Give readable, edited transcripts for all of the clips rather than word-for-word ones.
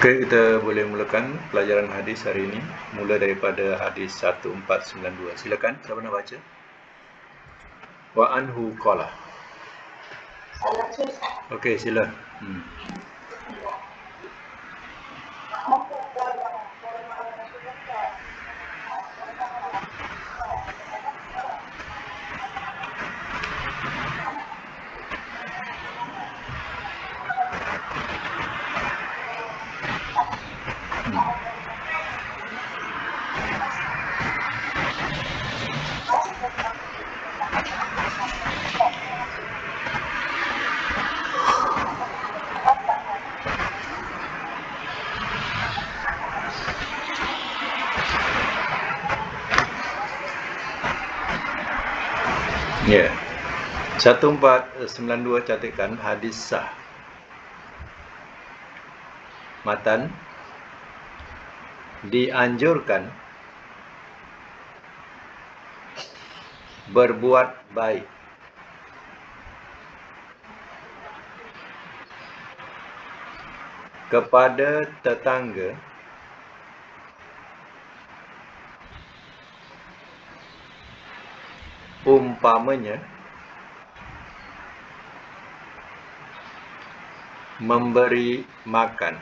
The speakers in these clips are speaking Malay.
Okey, kita boleh mulakan pelajaran hadis hari ini. Mula daripada hadis 1492. Silakan, siapa nak baca? Wa anhu qala. Okey, sila. Ya. 1492 catatkan hadis sah. Matan: dianjurkan berbuat baik kepada tetangga umpamanya memberi makan.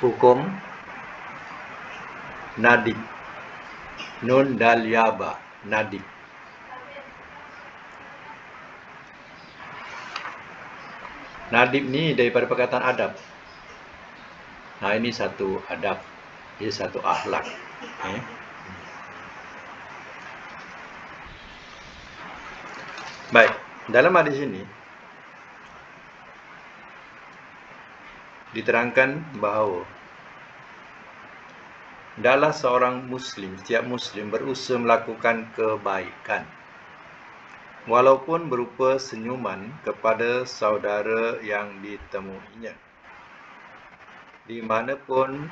Hukum nadib. Nun dal yaba, nadib. Nadib ni daripada perkataan adab. Nah, ini satu adab, ia satu akhlak. Baik, dalam hadis ini diterangkan bahawa adalah seorang Muslim, setiap Muslim berusaha melakukan kebaikan, walaupun berupa senyuman kepada saudara yang ditemuinya, di manapun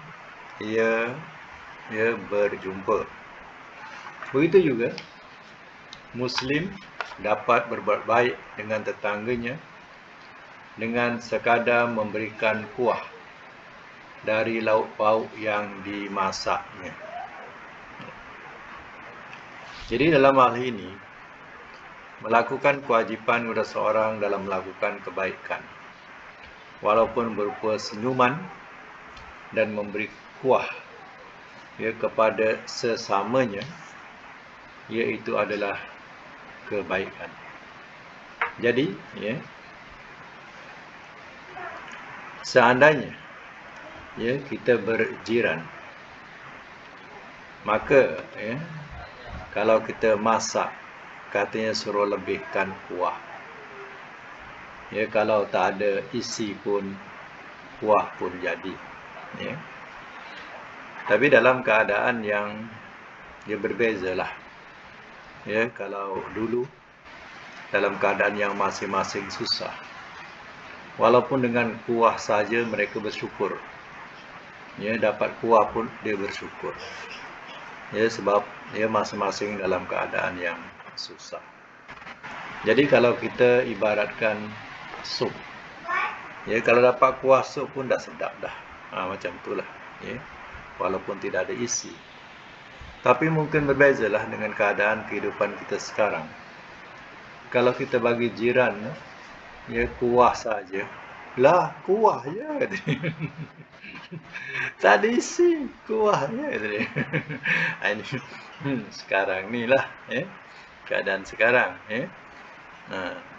ia berjumpa. Begitu juga Muslim dapat berbuat baik dengan tetangganya dengan sekadar memberikan kuah dari lauk pauk yang dimasaknya. Jadi dalam hal ini, melakukan kewajipan kepada seorang dalam melakukan kebaikan, walaupun berupa senyuman dan memberi kuah kepada sesamanya, iaitu adalah kebaikan. Jadi, seandainya kita berjiran, maka kalau kita masak, katanya suruh lebihkan kuah. Kalau tak ada isi pun, kuah pun jadi. Tapi dalam keadaan yang berbezalah. Kalau dulu dalam keadaan yang masing-masing susah, walaupun dengan kuah saja mereka bersyukur. Dapat kuah pun dia bersyukur. Sebab masing-masing dalam keadaan yang susah. Jadi kalau kita ibaratkan sup, kalau dapat kuah sup pun dah sedap dah. Macam itulah. Walaupun tidak ada isi. Tapi mungkin berbezalah dengan keadaan kehidupan kita sekarang. Kalau kita bagi jiran kuah saja, lah kuah je. Tak ada isi, kuah je. Sekarang ni lah keadaan sekarang.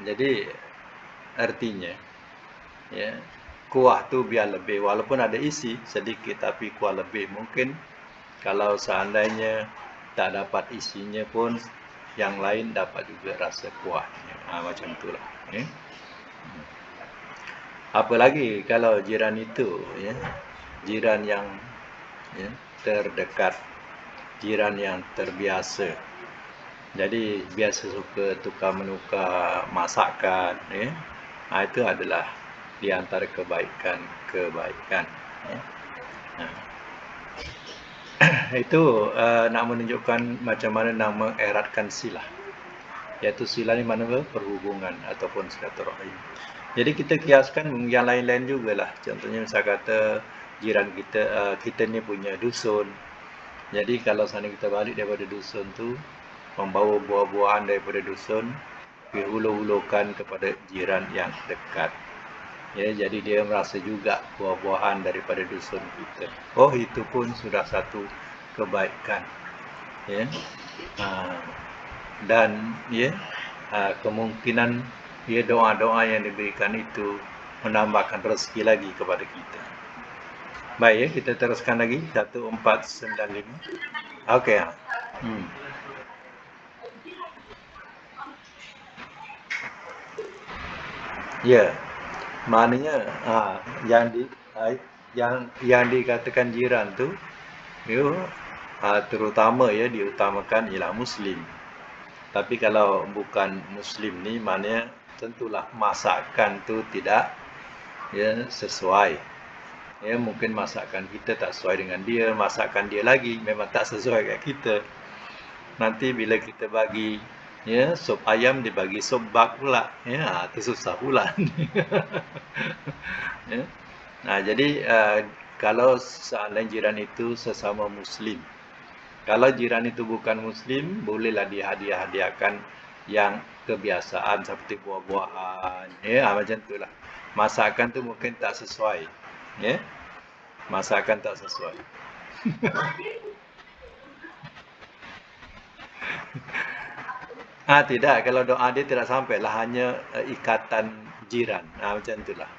Jadi artinya kuah tu biar lebih, walaupun ada isi sedikit tapi kuah lebih. Mungkin kalau seandainya tak dapat isinya pun, yang lain dapat juga rasa kuahnya. Macam itulah. Apalagi kalau jiran itu jiran yang terdekat, jiran yang terbiasa. Jadi biasa suka tukar-menukar masakan. Itu adalah di antara kebaikan. Itu nak menunjukkan macam mana nak mengeratkan silah. Iaitu sila ni mana perhubungan ataupun silaturahim. Jadi kita kiaskan yang lain-lain jugalah. Contohnya misal kata jiran kita, kita ni punya dusun. Jadi kalau sana kita balik daripada dusun tu, membawa buah-buahan daripada dusun, dihulu-hulukan kepada jiran yang dekat. Ya, jadi dia merasa juga buah-buahan daripada dusun kita. Oh, itu pun sudah satu kebaikan. Ya. Dan ya, kemungkinan ya doa-doa yang diberikan itu menambahkan rezeki lagi kepada kita. Baik ya, kita teruskan lagi 1495. Okey. Ya. Maknanya yang dikatakan jiran tu terutama ya diutamakan ialah muslim. Tapi kalau bukan muslim ni maknanya tentulah masakan tu tidak ya sesuai. Ya, mungkin masakan kita tak sesuai dengan dia, masakan dia lagi memang tak sesuai dengan kita. Nanti bila kita bagi ya sup ayam dibagi sup bak pula, ya itu susah pula. Ya. Nah, jadi kalau seandainya jiran itu sesama muslim. Kalau jiran itu bukan muslim, bolehlah dihadiah-hadiahkan yang kebiasaan seperti buah-buahan. Ya, macam itulah. Masakan tu mungkin tak sesuai. Ya. Masakan tak sesuai. Tidak, kalau doa dia tidak sampailah, hanya ikatan jiran. Macam itulah.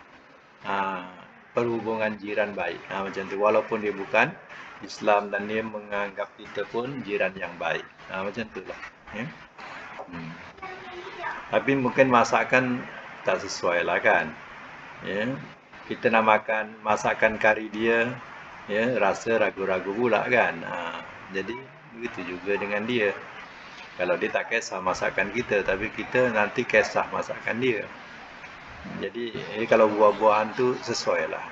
Perhubungan jiran baik. Macam tu. Walaupun dia bukan Islam dan dia menganggap kita pun jiran yang baik. Macam itulah. Ya. Tapi mungkin masakan tak sesuai lah kan. Ya. Kita nak makan masakan kari dia, ya, rasa ragu-ragu pula kan. Jadi begitu juga dengan dia. Kalau dia tak kisah masakan kita, tapi kita nanti kisah masakan dia. Jadi kalau buah-buahan tu sesuai lah.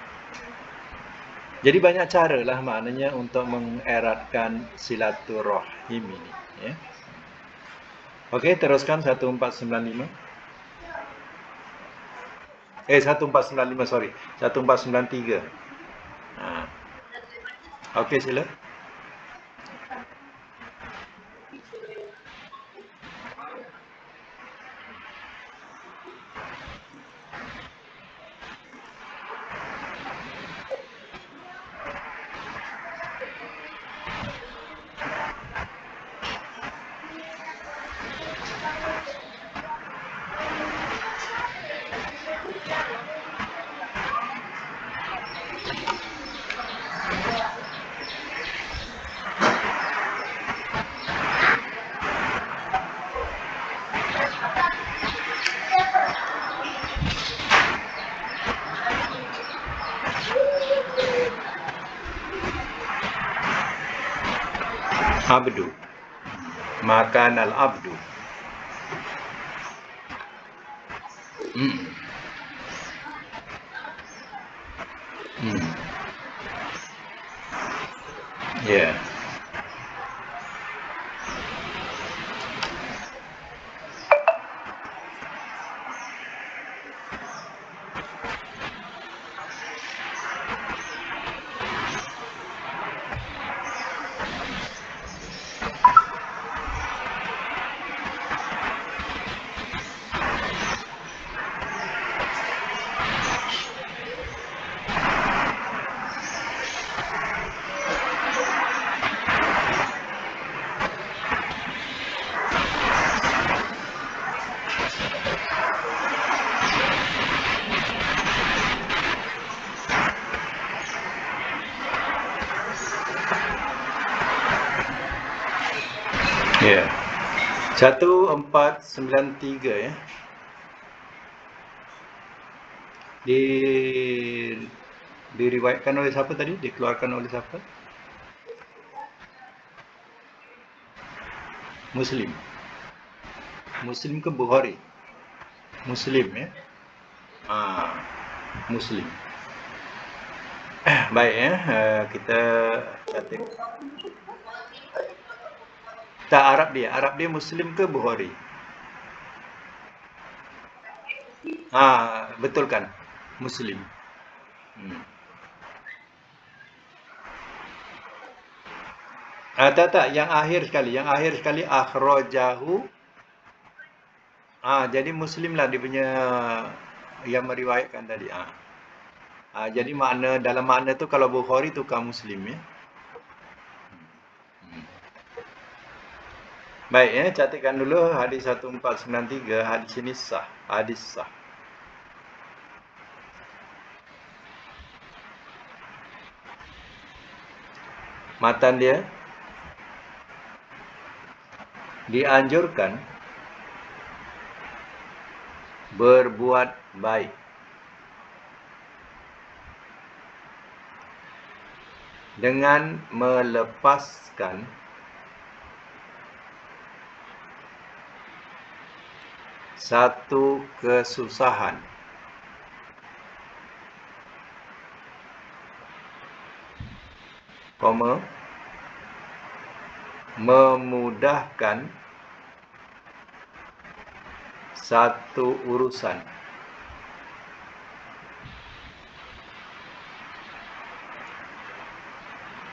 Jadi banyak cara lah maknanya untuk mengeratkan silaturahim ini. Ya. Okey, teruskan 1495. 1495, sorry. 1493. Okey, sila. Abdu. Makan al-abdu. Ya. Ya. 1493 ya. Diriwayatkan oleh siapa tadi? Dikeluarkan oleh siapa? Muslim. Muslim ke Bukhari? Muslim ya. Muslim. Baik ya, kita catat. Tak, Arab dia Muslim ke Bukhari? Betulkan. Muslim. Tak. Yang akhir sekali akhrajahu. Jadi Muslim lah dia punya yang meriwayatkan tadi. Jadi dalam makna tu kalau Bukhari tukar Muslim ya. Baik catatkan dulu hadis 1493, hadis ini sah, hadis sah. Matan dia dianjurkan berbuat baik dengan melepaskan satu kesusahan memudahkan satu urusan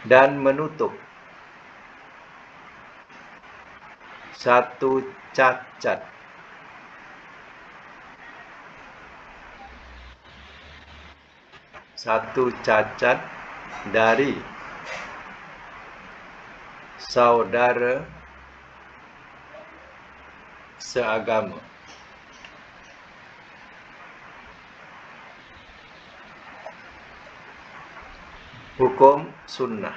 dan menutup satu cacat dari saudara seagama. Hukum sunnah.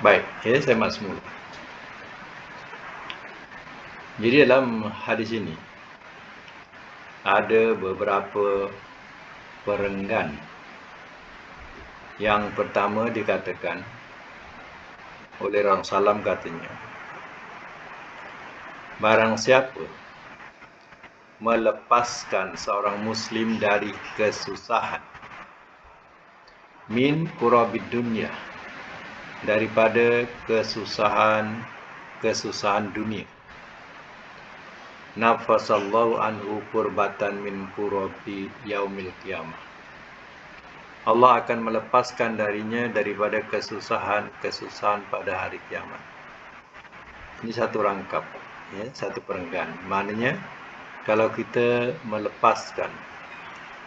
Baik, saya masuk mula. Jadi dalam hadis ini ada beberapa perenggan. Yang pertama dikatakan oleh Rasulullah SAW katanya, barang siapa melepaskan seorang Muslim dari kesusahan, min kurabid dunya, daripada kesusahan dunia, nafasallahu anhu kurbatan min kurabi yaumil qiyamah, Allah akan melepaskan darinya daripada kesusahan pada hari kiamat. Ini satu rangkap, satu perenggan. Maknanya kalau kita melepaskan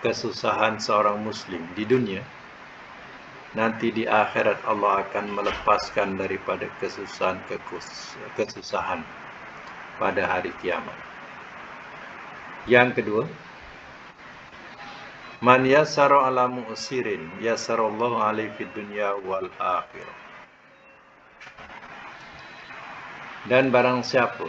kesusahan seorang Muslim di dunia, nanti di akhirat Allah akan melepaskan daripada kesusahan pada hari kiamat. Yang kedua, man yassara ala mu'sirin yassarallahu alaihi fid dunya wal akhirah. Dan barang siapa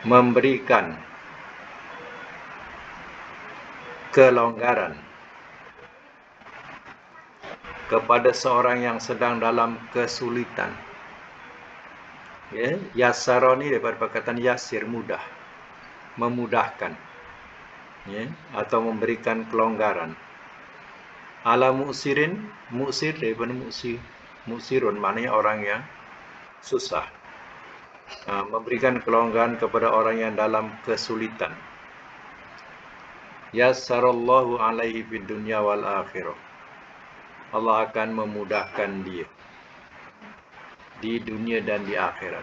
memberikan kelonggaran kepada seorang yang sedang dalam kesulitan, yassara ni daripada perkataan yasir, mudah, memudahkan, atau memberikan kelonggaran. Ala mu'sirin, mu'sir daripada mu'sirun, maknanya orang yang susah. Memberikan kelonggaran kepada orang yang dalam kesulitan. Yassarallahu alaihi fid dunya wal akhirah. Allah akan memudahkan dia di dunia dan di akhirat.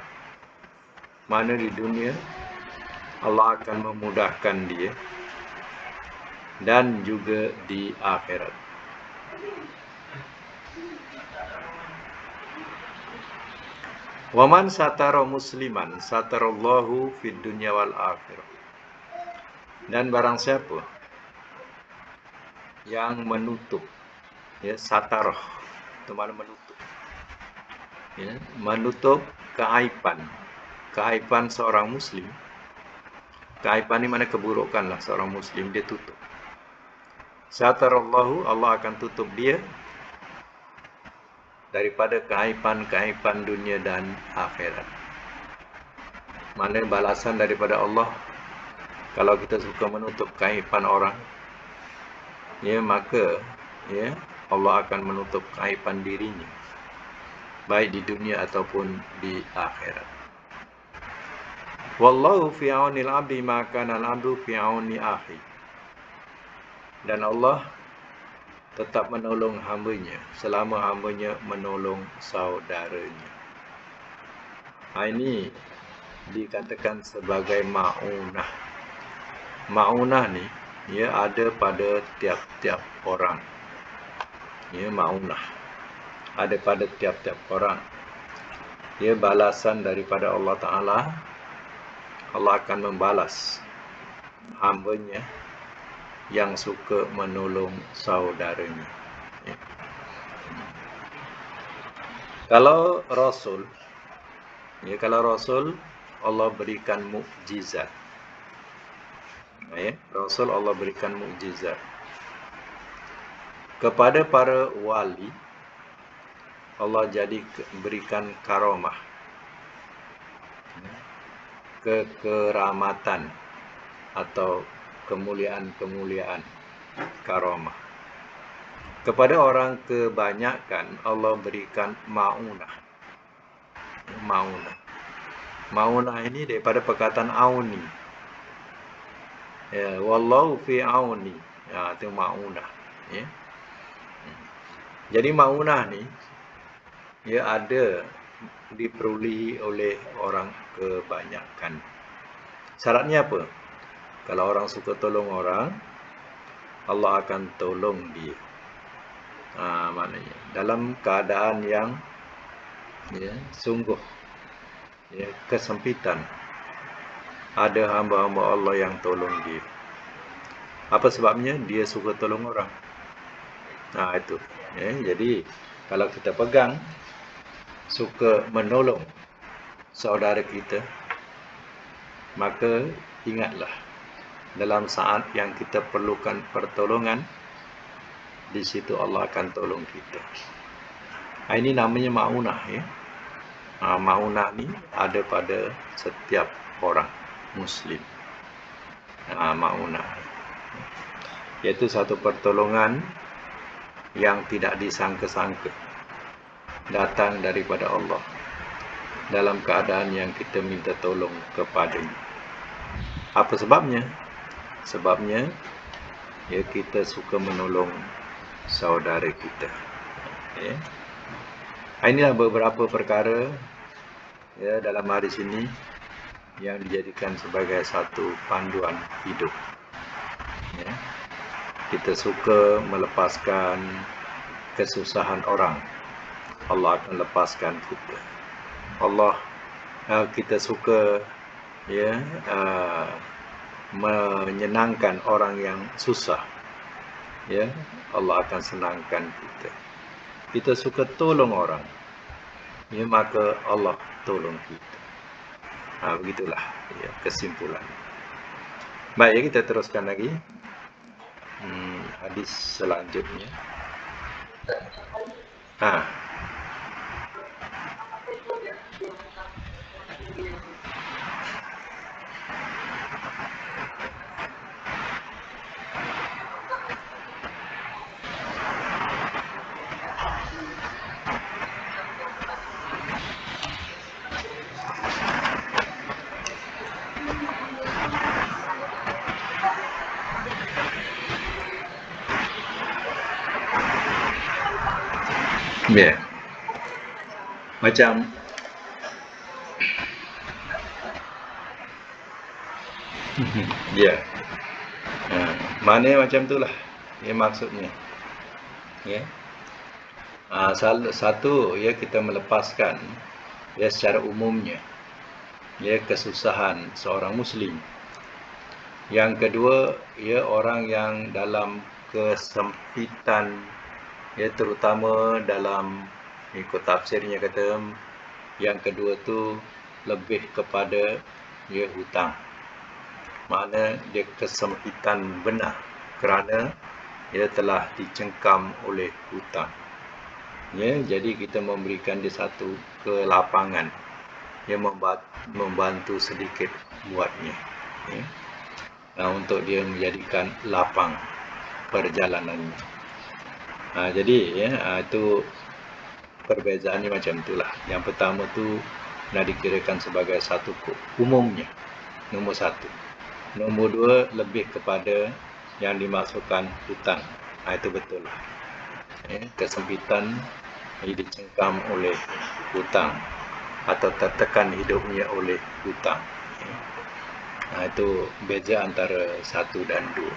Mana di dunia Allah akan memudahkan dia, dan juga di akhirat. Waman satara musliman satarallahu fid dunya wal akhirah. Dan barang siapa yang menutup, satarah itu makna menutup, menutup keaiban seorang Muslim. Keaiban ini mana keburukan lah seorang Muslim, dia tutup. Satarallahu, Allah akan tutup dia daripada keaiban dunia dan akhirat. Mana balasan daripada Allah kalau kita suka menutup kaiban orang, ya, maka ya Allah akan menutup kaiban dirinya, baik di dunia ataupun di akhirat. Wallahu fi aunil abdi ma kana al-abdu fi auni akhi. Dan Allah tetap menolong hambanya selama hambanya menolong saudaranya. Ini dikatakan sebagai ma'unah. Ma'unah ni ia ada pada tiap-tiap orang. Ya, ma'unah ada pada tiap-tiap orang. Ia balasan daripada Allah Ta'ala. Allah akan membalas hambanya yang suka menolong saudaranya. Ya. Kalau Rasul, ya, kalau Rasul Allah berikan mukjizat. Ya, Rasul Allah berikan mukjizat. Kepada para wali Allah berikan karamah, kekeramatan atau kemuliaan-kemuliaan, karamah. Kepada orang kebanyakan Allah berikan ma'unah. Ma'unah. Ma'unah ini daripada perkataan auni. Ya, wallahu fi auni. Ya, itu ma'unah. Ya. Jadi ma'unah ni ia ada diperolehi oleh orang kebanyakan. Syaratnya apa? Kalau orang suka tolong orang, Allah akan tolong dia. Maknanya dalam keadaan yang sungguh kesempitan, ada hamba-hamba Allah yang tolong dia. Apa sebabnya? Dia suka tolong orang. Itu. Jadi kalau kita pegang suka menolong saudara kita, maka ingatlah dalam saat yang kita perlukan pertolongan, di situ Allah akan tolong kita. Ini namanya ma'unah, ya. Ma'unah ni ada pada setiap orang Muslim. Ma'unah, iaitu satu pertolongan yang tidak disangka-sangka, datang daripada Allah dalam keadaan yang kita minta tolong kepadanya. Apa sebabnya? Sebabnya ya kita suka menolong saudara kita. Ya. Inilah beberapa perkara ya dalam hadis ini yang dijadikan sebagai satu panduan hidup. Ya. Kita suka melepaskan kesusahan orang, Allah akan lepaskan kita. Kita suka menyenangkan orang yang susah, ya, Allah akan senangkan kita. Kita suka tolong orang, ya, maka Allah tolong kita. Begitulah ya, kesimpulan. Baik, ya, kita teruskan lagi hadis selanjutnya. Ya, macam ya, mana macam itulah ya maksudnya. Ya, satu ya kita melepaskan ya secara umumnya ya kesusahan seorang Muslim. Yang kedua ya orang yang dalam kesempitan, ya terutama dalam ikut tafsirnya kata yang kedua tu lebih kepada ya hutang. Makna dia kesempitan benar kerana dia telah dicengkam oleh hutang. Ya, jadi kita memberikan dia satu kelapangan. dia membantu sedikit buatnya, ya. Untuk dia menjadikan lapang perjalanannya. Jadi ya, itu perbezaannya macam itulah. Yang pertama tu nak dikirakan sebagai satu umumnya, nombor satu. Nombor dua, lebih kepada yang dimasukkan hutang. Itu betul lah. Kesempitan dicengkam oleh hutang atau tertekan hidupnya oleh hutang. Itu beza antara satu dan dua.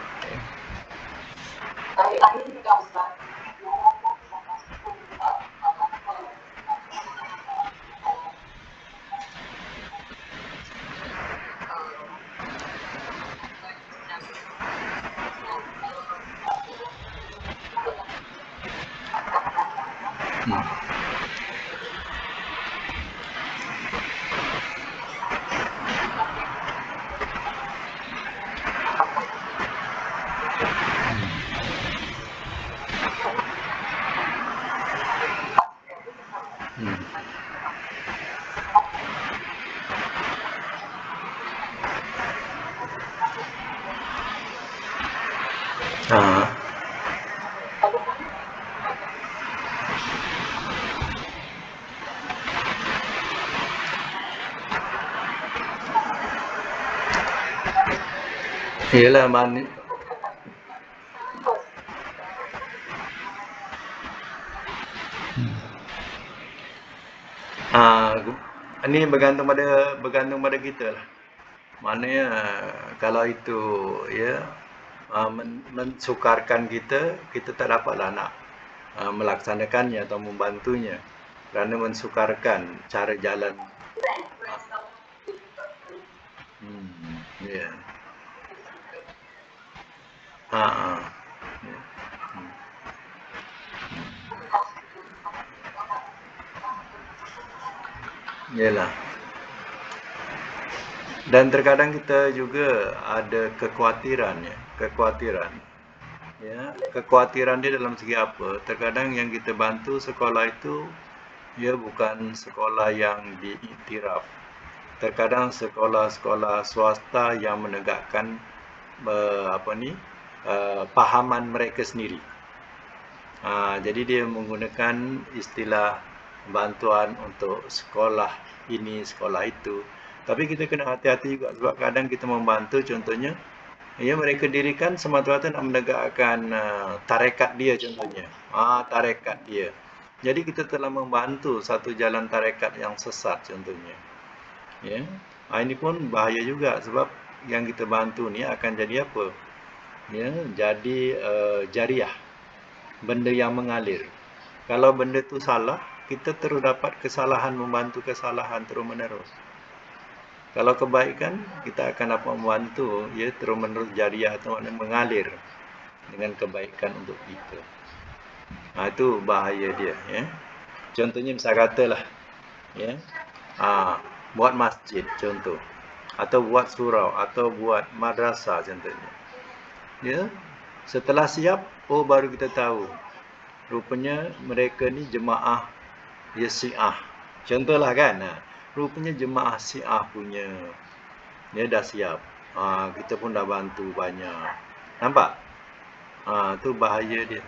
Ialah ini bergantung pada kita lah. Maknanya kalau itu ya mensukarkan kita tak dapatlah nak melaksanakannya atau membantunya, kerana mensukarkan cara jalan. Ya. Yalah. Dan terkadang kita juga ada kekhawatiran. Kekhawatiran dia dalam segi apa? Terkadang yang kita bantu sekolah itu dia bukan sekolah yang diiktiraf. Terkadang sekolah-sekolah swasta yang menegakkan pahaman mereka sendiri. Jadi dia menggunakan istilah bantuan untuk sekolah ini, sekolah itu. Tapi kita kena hati-hati juga, sebab kadang kita membantu, contohnya mereka dirikan semata-mata nak menegakkan tarekat dia, contohnya. Tarekat dia. Jadi kita telah membantu satu jalan tarekat yang sesat, contohnya. Ini pun bahaya juga, sebab yang kita bantu ni akan jadi apa? Jadi jariah, benda yang mengalir. Kalau benda tu salah, kita terus dapat kesalahan, membantu kesalahan terus-menerus. Kalau kebaikan, kita akan dapat membantu terus-menerus jariah atau mengalir dengan kebaikan untuk kita. Itu bahaya dia. Contohnya misal katalah, buat masjid contoh, atau buat surau, atau buat madrasah contohnya. Setelah siap, baru kita tahu rupanya mereka ni jemaah Syiah. Contohlah kan, rupanya jemaah Syiah punya. Dia dah siap. Kita pun dah bantu banyak. Nampak? Tu bahaya dia.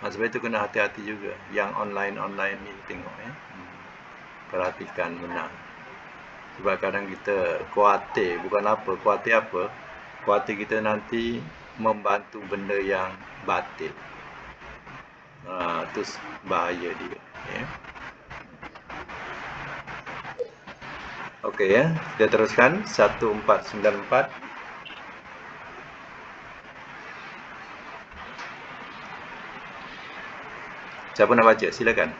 Sebab itu kena hati-hati juga. Yang online ni tengok. Perhatikan benar. Sebab kadang kita khawatir. Bukan apa. Khawatir apa? Khawatir kita nanti membantu benda yang batil. Itu bahaya dia. Okey kita teruskan 1494. Siapa nak baca? Silakan.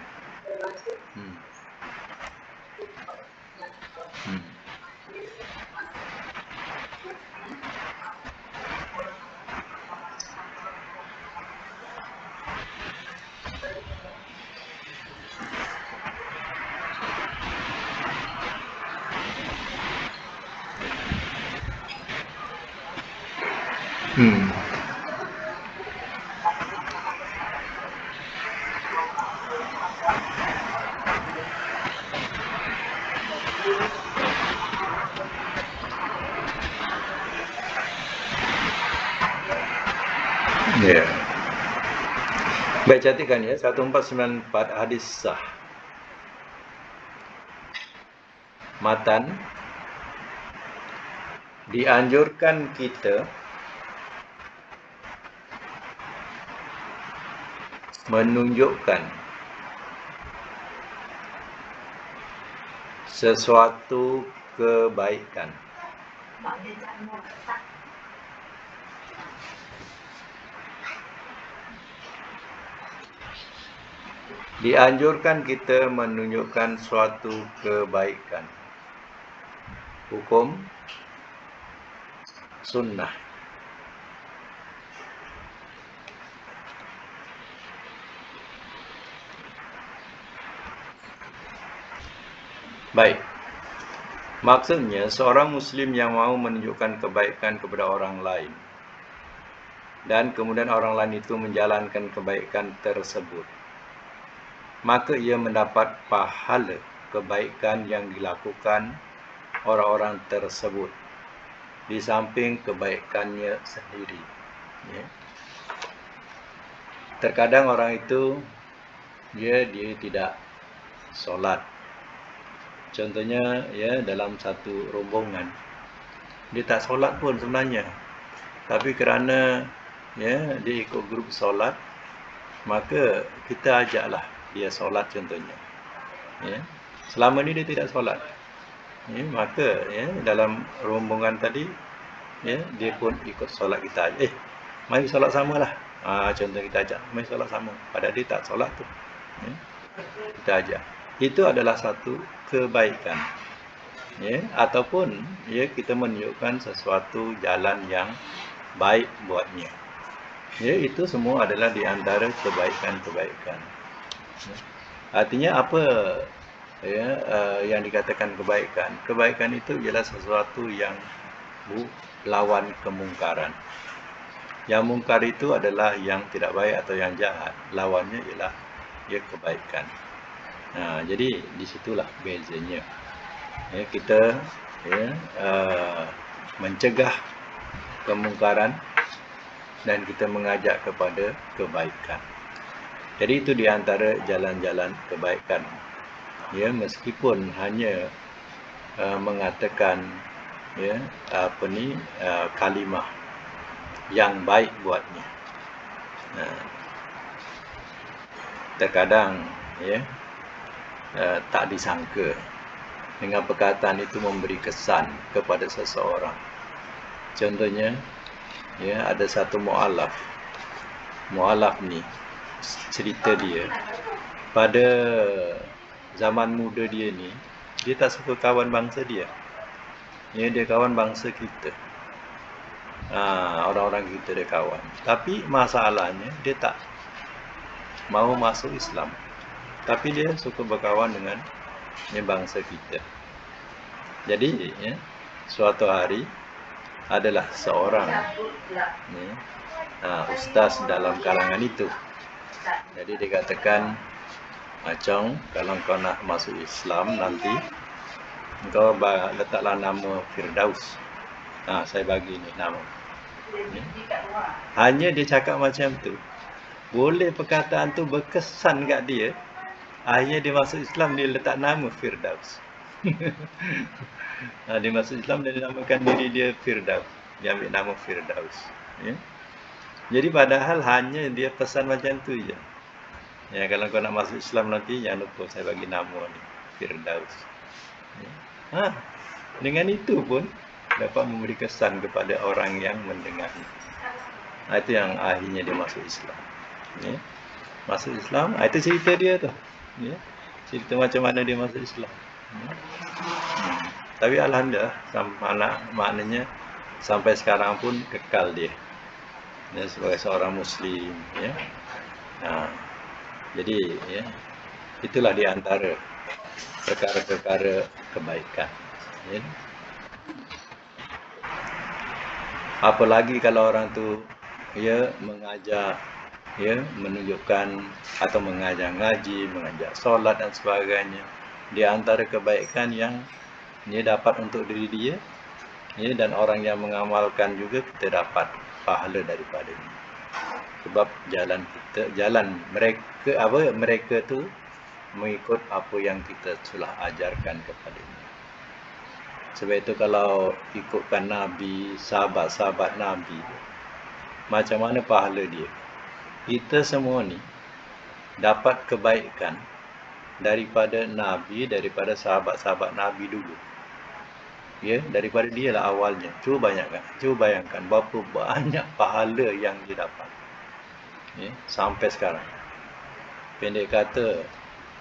Ya. Baik, cantikkan ya 1494 hadis sah. Matan, dianjurkan kita menunjukkan sesuatu kebaikan. Dianjurkan kita menunjukkan suatu kebaikan. Hukum sunnah. Baik. Maksudnya seorang muslim yang mau menunjukkan kebaikan kepada orang lain dan kemudian orang lain itu menjalankan kebaikan tersebut, maka ia mendapat pahala kebaikan yang dilakukan orang-orang tersebut di samping kebaikannya sendiri. Ya. Terkadang orang itu dia tidak solat. Contohnya ya, dalam satu rombongan dia tak solat pun sebenarnya, tapi kerana ya dia ikut grup solat, maka kita ajaklah dia solat contohnya. Ya. Selama ni dia tidak solat. Ya, maka ya dalam rombongan tadi ya dia pun ikut solat kita. Mari solat samalah. Contoh kita ajak, mari solat sama. Padahal dia tak solat tu. Ya. Kita ajak. Itu adalah satu kebaikan. Ya, ataupun ya kita menunjukkan sesuatu jalan yang baik buatnya. Ya, itu semua adalah di antara kebaikan-kebaikan. Ya. Artinya apa ya yang dikatakan kebaikan? Kebaikan itu ialah sesuatu yang lawan kemungkaran. Yang mungkar itu adalah yang tidak baik atau yang jahat. Lawannya ialah ya kebaikan. Jadi disitulah bezanya. Ya, kita ya mencegah kemungkaran dan kita mengajak kepada kebaikan. Jadi itu di antara jalan-jalan kebaikan. Ya, meskipun hanya mengatakan ya kalimah yang baik buatnya. Terkadang ya tak disangka dengan perkataan itu memberi kesan kepada seseorang. Contohnya ya ada satu mu'alaf. Mu'alaf ni cerita dia pada zaman muda dia ni, dia tak suka kawan bangsa dia. Ya, dia kawan bangsa kita. Orang-orang kita dia kawan. Tapi masalahnya dia tak mau masuk Islam. Tapi dia suka berkawan dengan bangsa kita. Jadi ya, suatu hari adalah seorang ustaz dalam kalangan itu. Jadi dikatakan, Acong, kalau kau nak masuk Islam nanti, kau letaklah nama Firdaus. Saya bagi ni nama. Ya. Hanya dia cakap macam tu, boleh perkataan tu berkesan kat dia. Akhirnya dia masuk Islam, dia letak nama Firdaus. Dia masuk Islam dan dia namakan diri dia Firdaus. Dia ambil nama Firdaus. Ya. Jadi padahal hanya dia pesan macam tu je. Ya, kalau kau nak masuk Islam nanti, jangan lupa saya bagi nama ni, Firdaus. Ya. Dengan itu pun dapat memberi kesan kepada orang yang mendengar. Itu yang akhirnya dia masuk Islam. Ya. Masuk Islam, itu cerita dia tu. Ya. Cerita macam mana dia masuk Islam. Ya. Tapi alhamdulillah, maknanya sampai sekarang pun kekal dia. Ya, sebagai seorang Muslim. Ya. Jadi ya, itulah di antara perkara-perkara kebaikan. Ya. Apalagi kalau orang tu ya mengajar, ya menunjukkan atau mengajar ngaji, mengajar solat dan sebagainya. Di antara kebaikan yang dia dapat untuk diri dia, ya, dan orang yang mengamalkan juga kita dapat pahala daripadanya. Sebab mereka tu mengikut apa yang kita telah ajarkan kepadanya. Sebab itu kalau ikutkan Nabi, sahabat-sahabat Nabi, macam mana pahala dia? Kita semua ni dapat kebaikan daripada Nabi, daripada sahabat-sahabat Nabi dulu. Ya, daripada dia lah awalnya. Cuba bayangkan berapa banyak pahala yang dia dapat. Ya, sampai sekarang. Pendek kata,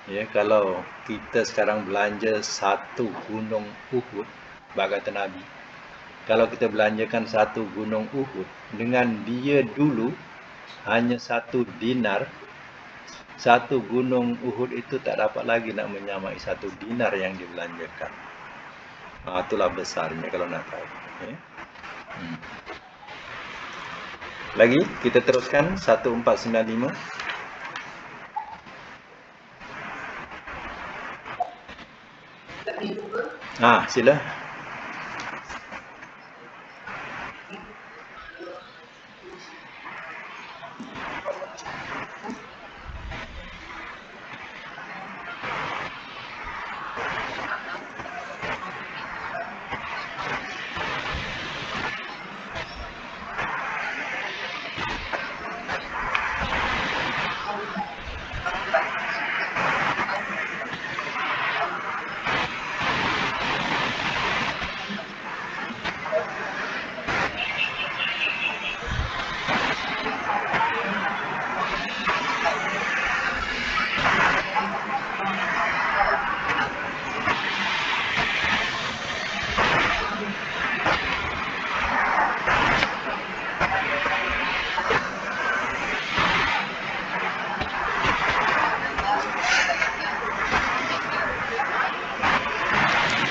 ya, kalau kita sekarang belanja satu gunung Uhud, kata Nabi, kalau kita belanjakan satu gunung Uhud, dengan dia dulu hanya 1 dinar, satu gunung Uhud itu tak dapat lagi nak menyamai 1 dinar yang dibelanjakan. Itulah besarnya kalau nak tahu. Ya. Lagi kita teruskan 1495. Sila.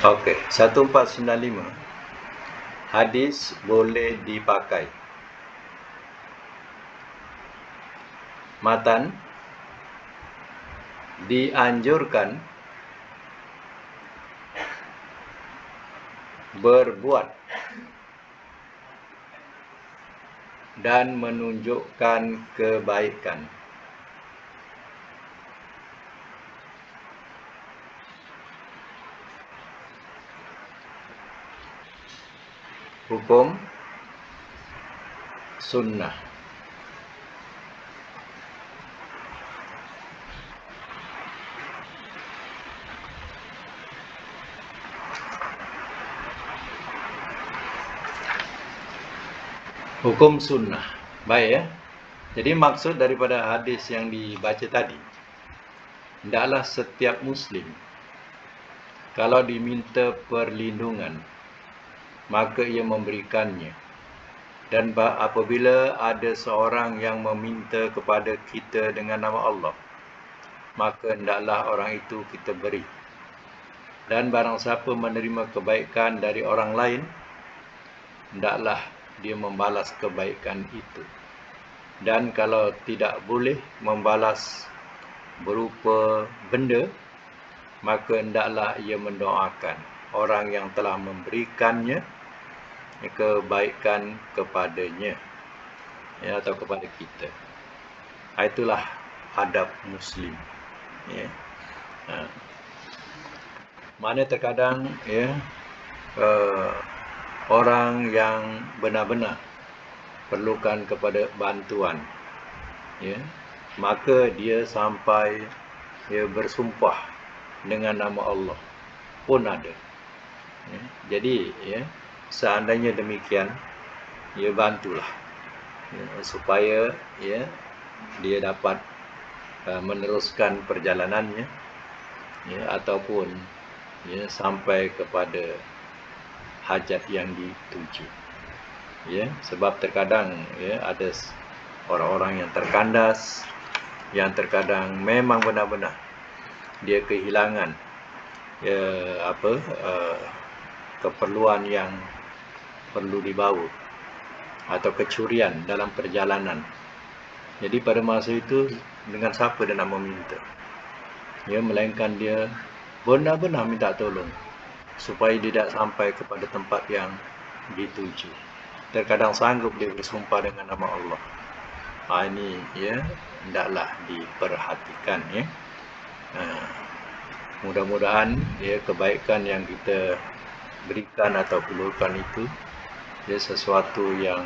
Okey, 1495. Hadis boleh dipakai. Matan, dianjurkan berbuat dan menunjukkan kebaikan. Hukum sunnah. Hukum sunnah. Baik ya. Jadi maksud daripada hadis yang dibaca tadi, hendaklah setiap Muslim kalau diminta perlindungan, maka ia memberikannya. Dan apabila ada seorang yang meminta kepada kita dengan nama Allah, maka hendaklah orang itu kita beri. Dan barang siapa menerima kebaikan dari orang lain, hendaklah dia membalas kebaikan itu. Dan kalau tidak boleh membalas berupa benda, maka hendaklah ia mendoakan orang yang telah memberikannya kebaikan kepadanya, ya, atau kepada kita. Itulah adab Muslim. Ya. Mana terkadang ya, orang yang benar-benar perlukan kepada bantuan, ya, maka dia sampai bersumpah dengan nama Allah pun ada. Ya. Jadi ya, seandainya demikian, ya, bantulah ya, supaya ya, dia dapat meneruskan perjalanannya, ya, ataupun ya, sampai kepada hajat yang dituju. Ya, sebab terkadang ya, ada orang-orang yang terkandas, yang terkadang memang benar-benar dia kehilangan ya, keperluan yang perlu dibawa atau kecurian dalam perjalanan. Jadi pada masa itu dengan siapa dia nak meminta? Ya, melainkan dia benar-benar minta tolong supaya dia tidak sampai kepada tempat yang dituju. Terkadang sanggup dia bersumpah dengan nama Allah. Ini ya hendaklah diperhatikan ya. Mudah-mudahan ya kebaikan yang kita berikan atau hulurkan itu ya sesuatu yang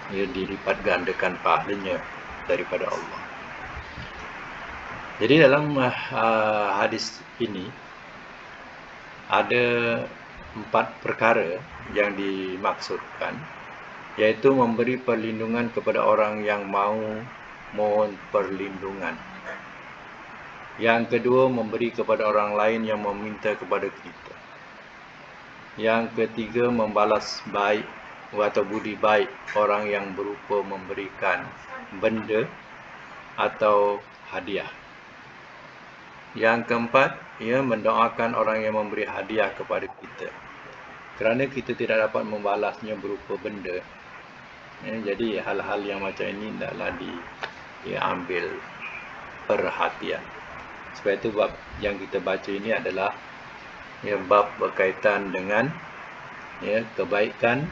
ya dilipat gandakan pahalanya daripada Allah. Jadi dalam hadis ini ada 4 perkara yang dimaksudkan, yaitu memberi perlindungan kepada orang yang mau mohon perlindungan. Yang kedua, memberi kepada orang lain yang meminta kepada kita. Yang ketiga, membalas baik atau budi baik orang yang berupa memberikan benda atau hadiah. Yang keempat, ia mendoakan orang yang memberi hadiah kepada kita, kerana kita tidak dapat membalasnya berupa benda. Jadi hal-hal yang macam ini hendaklah diambil perhatian. Sebab itu bab yang kita baca ini adalah bab berkaitan dengan kebaikan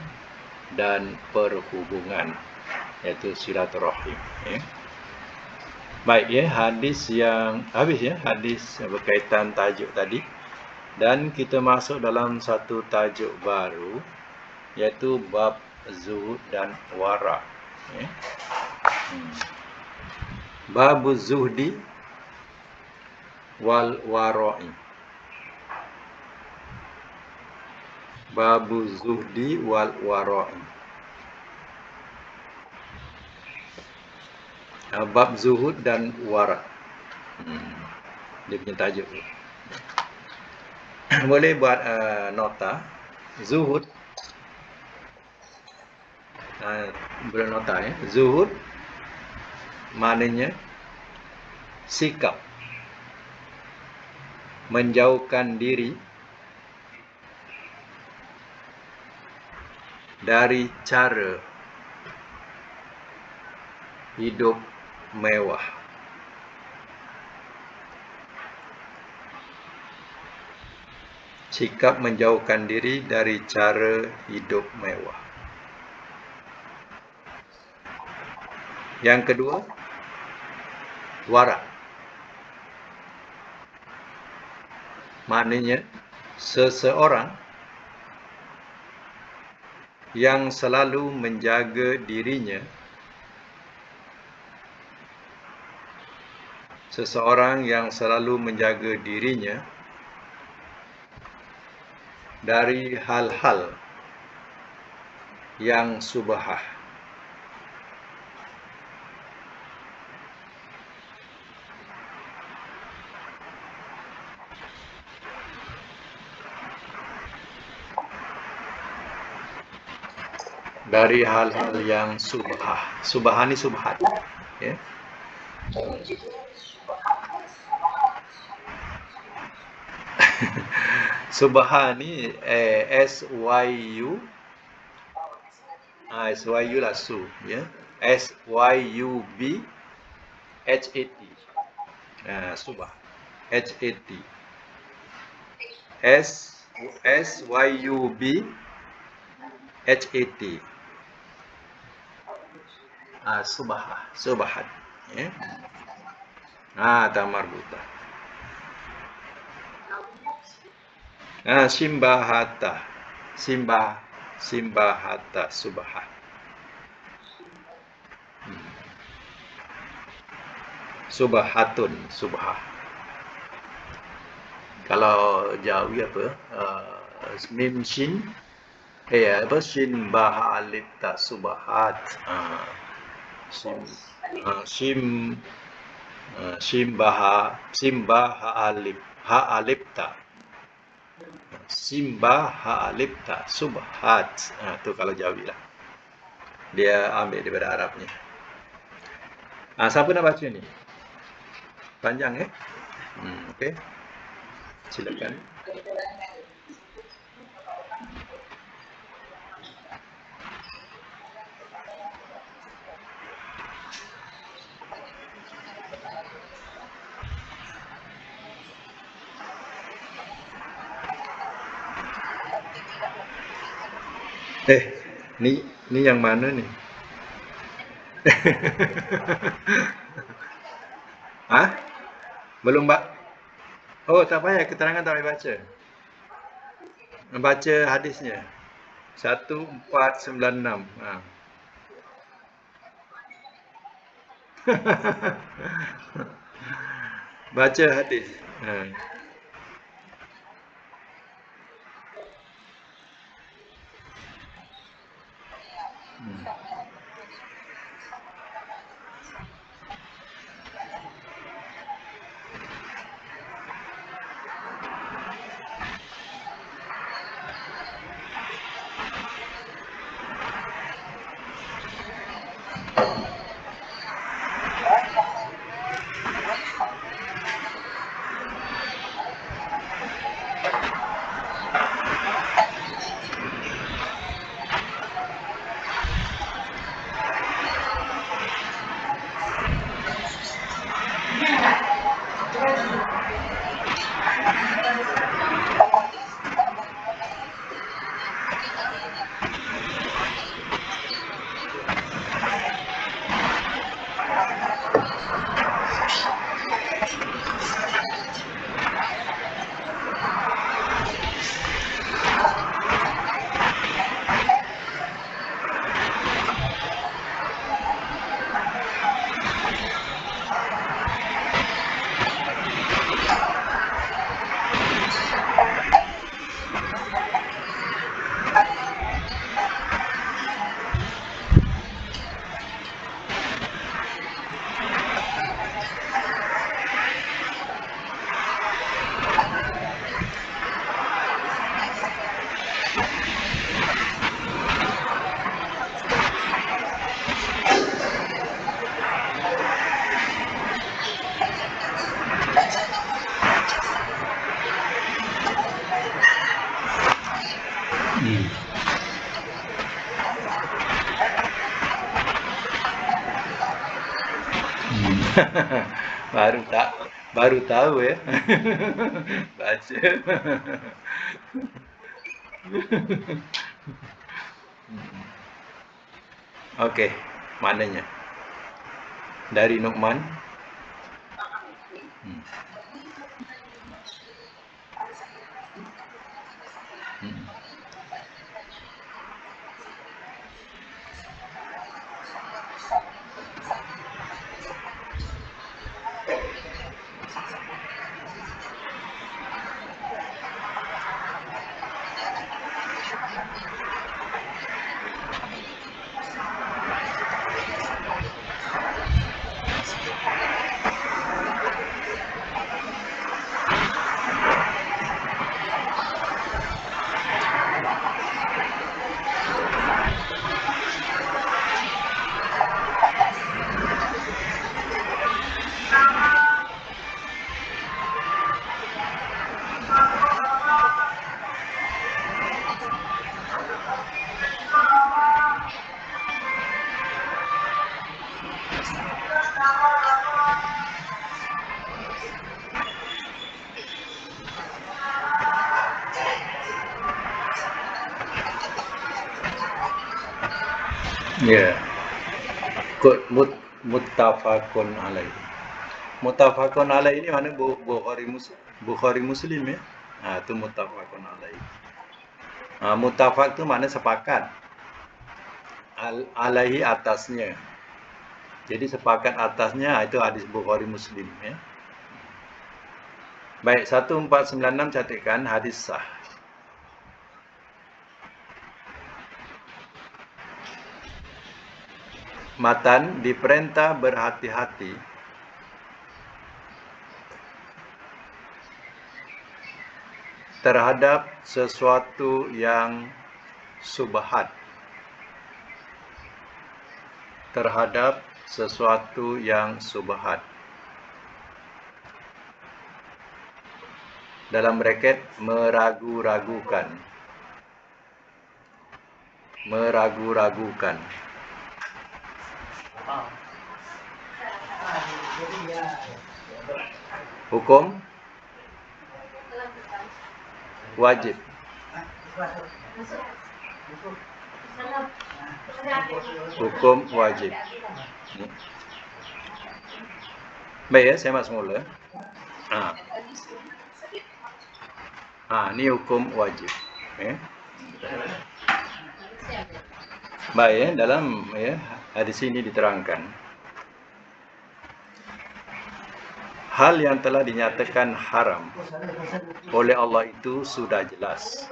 dan perhubungan, iaitu silaturahim. Baik hadis yang habis hadis berkaitan tajuk tadi, dan kita masuk dalam satu tajuk baru, iaitu bab zuhud dan wara. Babuz zuhdi wal wara'i. Babuz zuhdi wal wara'i. Bab zuhud dan wara. Dia punya tajuk. Boleh buat nota. Zuhud. Boleh nota Zuhud maknanya sikap menjauhkan diri dari cara hidup mewah. Sikap menjauhkan diri dari cara hidup mewah. Yang kedua, wara. Maknanya seseorang yang selalu menjaga dirinya, dari hal-hal yang subhah. Dari hal-hal yang subhah. Subhah ni subhat. Subhah ni SYU. SYU lah su. SYUB HAT. Subhah. HAT. SYUB HAT. Subhat. Tamarbuta. Simbahata. Simbahata subhat. Subhatun, subhah. Kalau Jawi apa? Mim shin. Shin baha alif ta subhat. Shim baha alif ha alif ta. Simba ha alif ta subhat. Tu kalau Jawi lah. Dia ambil daripada Arabnya. Siapa nak baca ni? Panjang okey. Silakan. Ni yang mana ni? Hah? Belum, Mbak? Oh, tak payah, keterangan tak payah baca. Baca hadisnya. 1496. Ha. Baca hadis. Ha. baru tak baru tahu ya. Baca. Okey, maknanya dari Nu'man. Hmm. Hmm. Ya, muttafaqun alaih. Muttafaqun alaih ini mana Bukhari Muslim ya. Ha, itu muttafaqun alaih. Muttafaq tu makna sepakat. Alaihi atasnya. Jadi sepakat atasnya itu hadis Bukhari Muslim ya. Baik, 1496 catatkan hadis sah. Matan diperintah berhati-hati terhadap sesuatu yang subhat. Terhadap sesuatu yang subhat. Dalam braket meragu-ragukan. Meragu-ragukan. Hukum wajib. Hukum wajib. Baik ya, saya masuk mula. Ini hukum wajib. Baik ya, dalam hadis ini diterangkan hal yang telah dinyatakan haram oleh Allah itu sudah jelas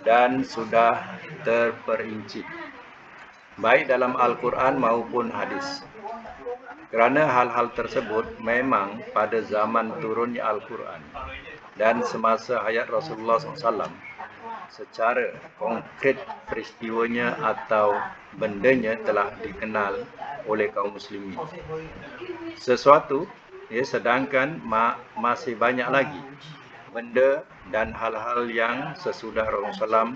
dan sudah terperinci, baik dalam Al-Quran maupun hadis. Kerana hal-hal tersebut memang pada zaman turunnya Al-Quran dan semasa hayat Rasulullah SAW, secara konkret peristiwanya atau bendanya telah dikenal oleh kaum muslimin. Sesuatu, sedangkan masih banyak lagi benda dan hal-hal yang sesudah Rasulullah SAW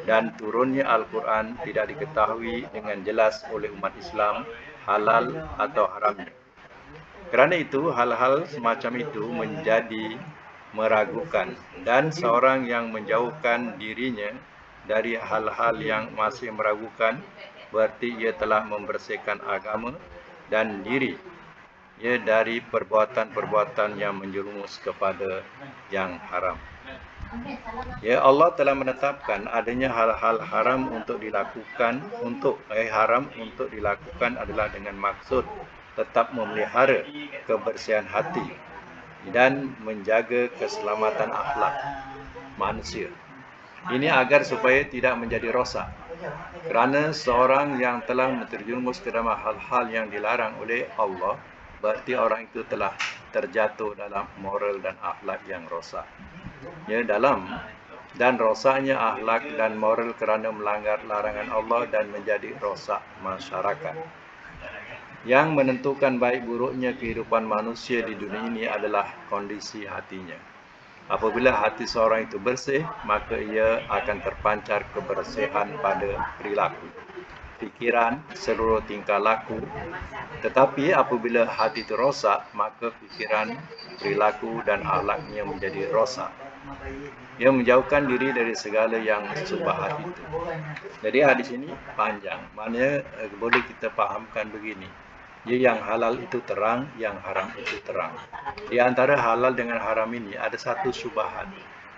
dan turunnya Al-Quran tidak diketahui dengan jelas oleh umat Islam halal atau haramnya. Kerana itu, hal-hal semacam itu menjadi meragukan, dan seorang yang menjauhkan dirinya dari hal-hal yang masih meragukan, berarti ia telah membersihkan agama dan diri dari perbuatan-perbuatan yang menjerumus kepada yang haram. Allah telah menetapkan adanya hal-hal haram untuk dilakukan, haram untuk dilakukan adalah dengan maksud tetap memelihara kebersihan hati dan menjaga keselamatan akhlak manusia. Ini agar supaya tidak menjadi rosak. Kerana seorang yang telah terjerumus ke dalam hal-hal yang dilarang oleh Allah, berarti orang itu telah terjatuh dalam moral dan akhlak yang rosak. Dan rosaknya akhlak dan moral kerana melanggar larangan Allah dan menjadi rosak masyarakat. Yang menentukan baik buruknya kehidupan manusia di dunia ini adalah kondisi hatinya. Apabila hati seorang itu bersih, maka ia akan terpancar kebersihan pada perilaku, fikiran, seluruh tingkah laku. Tetapi apabila hati itu rosak, maka fikiran, perilaku dan akhlaknya menjadi rosak. Ia menjauhkan diri dari segala yang subahat itu. Jadi hadis ini panjang. Maknanya boleh kita fahamkan begini. Yang halal itu terang, yang haram itu terang. Di antara halal dengan haram ini ada satu subahat.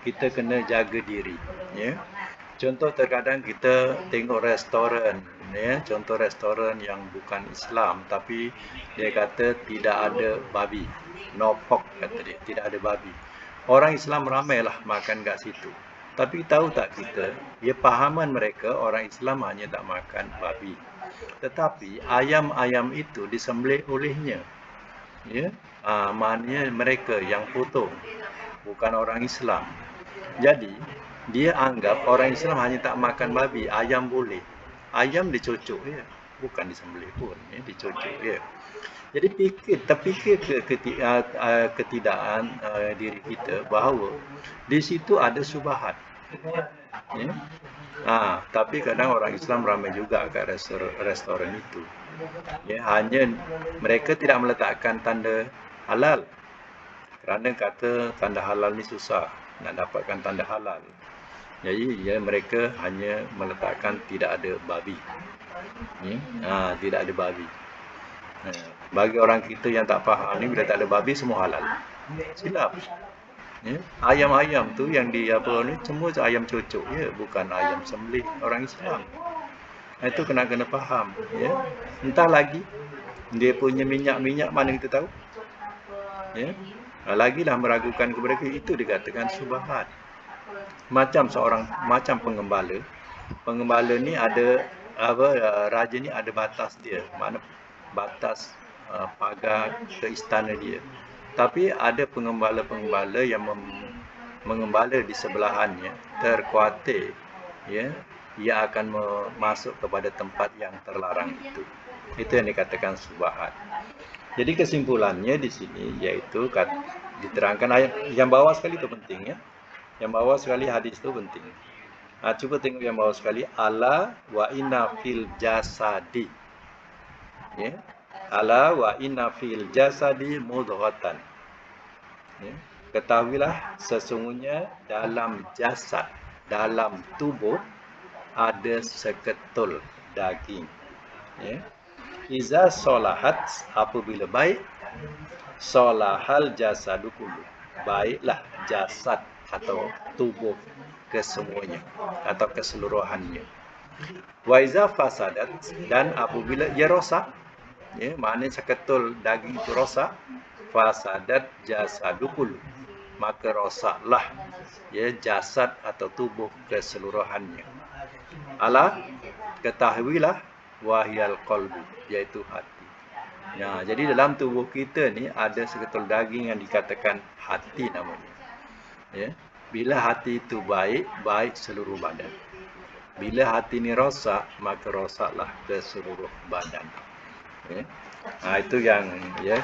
Kita kena jaga diri. Contoh, terkadang kita tengok restoran, contoh restoran yang bukan Islam, tapi dia kata tidak ada babi, no pork kata dia, tidak ada babi. Orang Islam ramailah makan kat situ. Tapi tahu tak kita, pahaman mereka orang Islam hanya tak makan babi. Tetapi ayam-ayam itu disembelih olehnya. Maknanya mereka yang potong, bukan orang Islam. Jadi, dia anggap orang Islam hanya tak makan babi, ayam boleh. Ayam dicocok bukan disembelih pun, dicocok Jadi terfikir ketidakan diri kita bahawa di situ ada subahat. Tapi kadang orang Islam ramai juga kat restoran itu. Hanya mereka tidak meletakkan tanda halal. Kerana kata tanda halal ni susah nak dapatkan tanda halal. Jadi mereka hanya meletakkan tidak ada babi. Tidak ada babi. Bagi orang kita yang tak faham ni, bila tak ada babi semua halal. Silap. Ayam-ayam tu yang semua ayam cocok bukan ayam sembelih orang Islam. Itu kena faham. Entah lagi dia punya minyak mana kita tahu. Lagilah meragukan kepada kita, itu dikatakan subahat. Macam pengembala. Pengembala ni ada raja ni ada batas dia, mana batas pagar ke istana dia. Tapi ada pengembala-pengembala yang mengembala di sebelahannya, terkuatir ia akan masuk kepada tempat yang terlarang itu. Itu yang dikatakan subahat. Jadi kesimpulannya di sini iaitu diterangkan ayat yang bawah sekali itu penting Yang bawah sekali hadis itu penting. Cuba tengok yang bawah sekali, ala wa inna fil jasadi. Ala wa inna fil jasadi mudghatan. Ketahuilah sesungguhnya dalam jasad, dalam tubuh ada seketul daging. Ya. Iza solahat, apabila baik, solahal jasadu kullu, baiklah jasad atau tubuh kesemuanya atau keseluruhannya. Wa iza fasadat, dan apabila ia rosak, ya, maknanya seketul daging itu rosak, fasadat jasadu kullu, maka rosaklah, ya, jasad atau tubuh keseluruhannya. Ala, ketahuilah, wahyal qalbu, yaitu hati. Ya, jadi dalam tubuh kita ni ada seketul daging yang dikatakan hati namanya. Ya, bila hati itu baik, baik seluruh badan. Bila hati ni rosak, maka rosaklah ke seluruh badan. Ya. Itu yang, ya,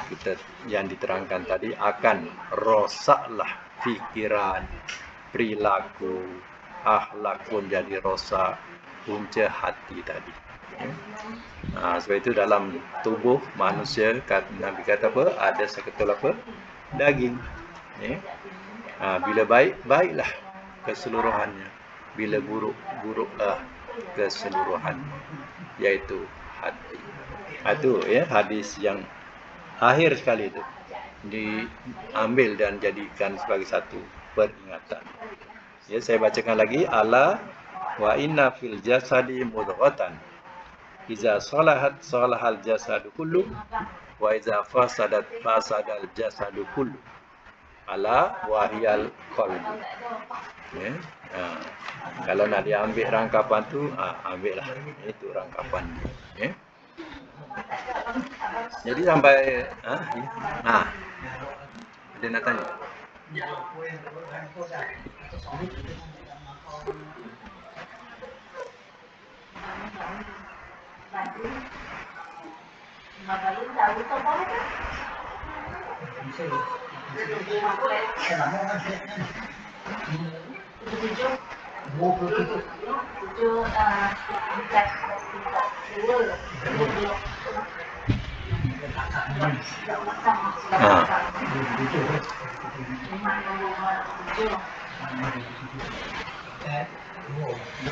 yang diterangkan tadi, akan rosaklah fikiran, perilaku, akhlak pun jadi rosak, punca hati tadi. Ya. Sebab itu dalam tubuh manusia, Nabi kata apa? Ada seketul apa? Daging. Ya. Bila baik, baiklah keseluruhannya. Bila buruk, buruklah keseluruhannya, yaitu hati. Itu, ya, hadis yang akhir sekali itu diambil dan jadikan sebagai satu peringatan. Ya, saya bacakan lagi. Ala wa inna fil jasadi mudghatan, iza salahat salahal jasadu kullu, wa iza fasadat fasadal jasadu kullu. Ala wahyal qalbu. Ya. Kalau nak diambil rangkapan tu, ambillah. Itu rangkapan dia. Ya. Jadi sampai ada nak tanya?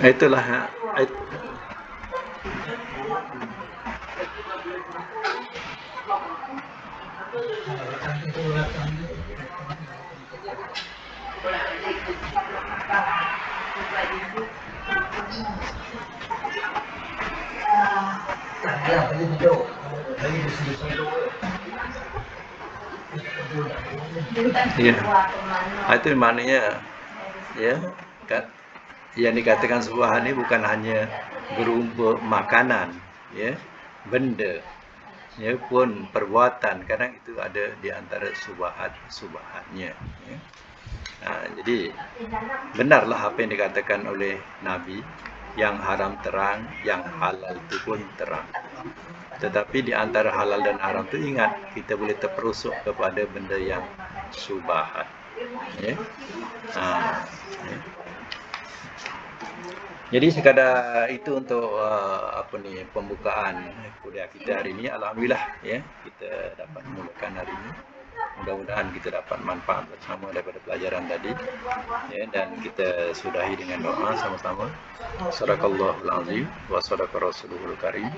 Itulah ya. Itu maknanya, ya, yang dikatakan subahat ini bukan hanya berupa makanan, ya, benda, ya, pun perbuatan. Kadang itu ada di antara subahatnya. Ya. Jadi benarlah apa yang dikatakan oleh Nabi, yang haram terang, yang halal itu pun terang. Tetapi di antara halal dan haram itu, ingat, kita boleh terperosok kepada benda yang subahat. Ya. Ya. Jadi sekadar itu untuk pembukaan kuliah kita hari ini. Alhamdulillah, ya, kita dapat memulakan hari ini. Mudah-mudahan kita dapat manfaat bersama daripada pelajaran tadi, ya, dan kita sudahi dengan doa sama-sama. Sadaqallahul azim wa sadaqa rasuluhul karim.